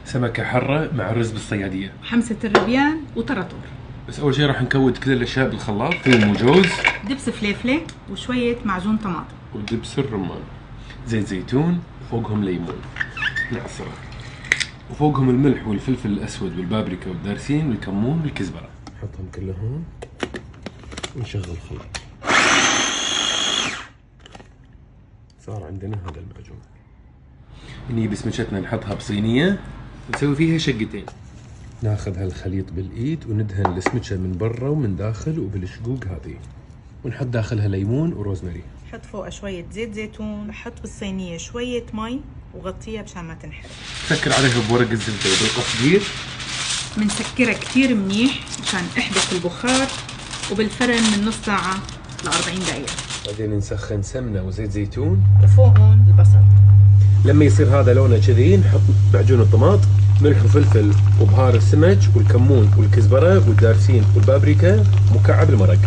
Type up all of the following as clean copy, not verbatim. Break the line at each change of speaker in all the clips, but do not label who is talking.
سمكة حرة مع رز بالصيادية،
حمسة الربيان وطراطور.
بس أول شيء راح نكود كل الأشياء بالخلاط، ثوم وجوز،
دبس فليفلة وشوية معجون طماطم،
ودبس الرمان، زيت زيتون، وفوقهم ليمون نعصره، وفوقهم الملح والفلفل الأسود والبابريكا والدارسين والكمون والكزبرة. نحطهم كلهم ونشغل الخلاط. صار عندنا هذا المعجون. نجيب سمكتنا نحطها بصينية نسوي فيها شقتين. ناخذ هالخليط بالايد وندهن السمكة من برا ومن داخل وبالشقوق هذه، ونحط داخلها ليمون وروزماري.
حط فوقها شوية زيت زيتون، حط بالصينية شوية مي وغطيها مشان ما تنحرق.
سكر عليها بورق الزبدة وبالقصدير.
بنسكرها كتير منيح مشان احبس البخار، وبالفرن من نص ساعة ل40 دقيقة.
بعدين نسخن سمنة وزيت زيتون،
وفوقهم البصل.
لما يصير هذا لونه كذي نحط معجون الطماط، ملح وفلفل وبهار السمك والكمون والكزبرة والدارسين والبابريكا مكعب المرق،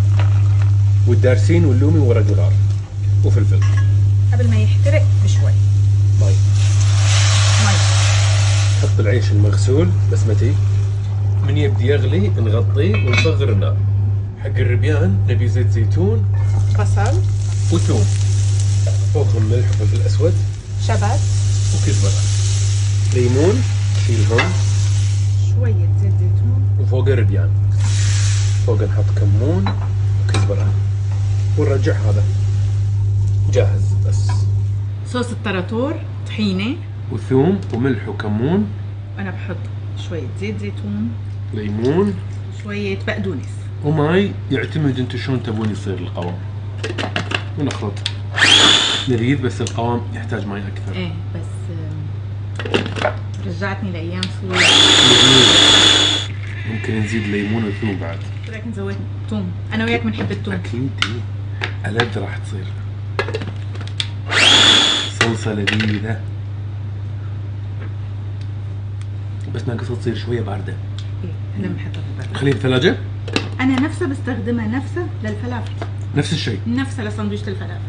والدارسين واللومي وورق الغار وفلفل.
قبل ما يحترق بشوي
مي.
مي.
نحط العيش المغسول بسمتي، من يبدي يغلي نغطيه ونصغر النار. حق الربيان نبي زيت زيتون،
بصل
وثوم، فوقهم ملح وفلفل اسود،
شبت
وكزبرة، ليمون نشيلهم،
شوية زيت زيتون،
وفوق الربيان، فوق نحط كمون وكزبرة ونرجع. هذا جاهز. بس
صوص الطراطور، طحينة
وثوم وملح وكمون،
أنا بحط شوية زيت زيتون،
ليمون،
شوية بقدونس
وماي، يعتمد انتو شلون تبون يصير القوام. ونخلط لذيذ، بس القوام يحتاج ماي اكثر.
ايه بس رجعتني لايام سوريا.
ممكن نزيد ليمون وثوم بعد.
شو رايك نزود ثوم؟ انا وياك بنحب الثوم.
اكيد ألذ راح تصير. صلصة لذيذة، بس ناقصها تصير شوية باردة.
ايه احنا بنحطها بالبرد.
خليها بالثلاجة؟
انا نفسها بستخدمها نفسها للفلافل.
نفس الشيء.
نفسها لسندويشة الفلافل.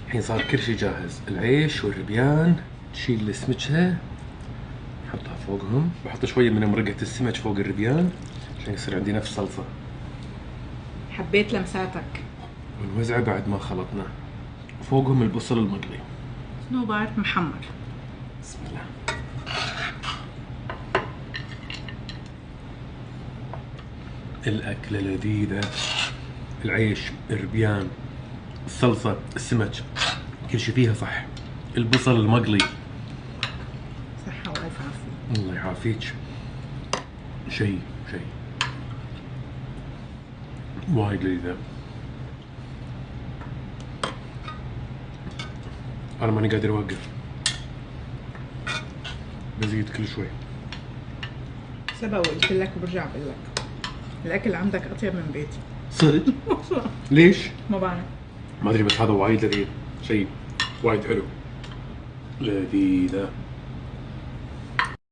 الحين صار كل شيء جاهز، العيش والربيان، تشيل السمكة نحطها فوقهم، بحط شوية من مرقة السمك فوق الربيان عشان يصير عندي نفس صلصة.
حبيت لمساتك.
ونوزعه بعد ما خلطنا، وفوقهم البصل المقلي،
صنوبر محمر.
بسم الله. الأكلة لذيذة، العيش، الربيان، الصلصة، السمك، كل شيء فيها صح. البصل المقلي،
صحة وألف عافية.
الله يعافيك. شيء وايد لذيذة. أنا ماني قادر أوقف، بزيد كل شوي.
سبق وقلت لك وبرجع بقول لك، الأكل عندك أطيب من بيتي.
صدق؟ ليش؟
ما بعرف.
ما أدري، بس هذا وايد لذيذ، شيء وايد حلو. لذيذة.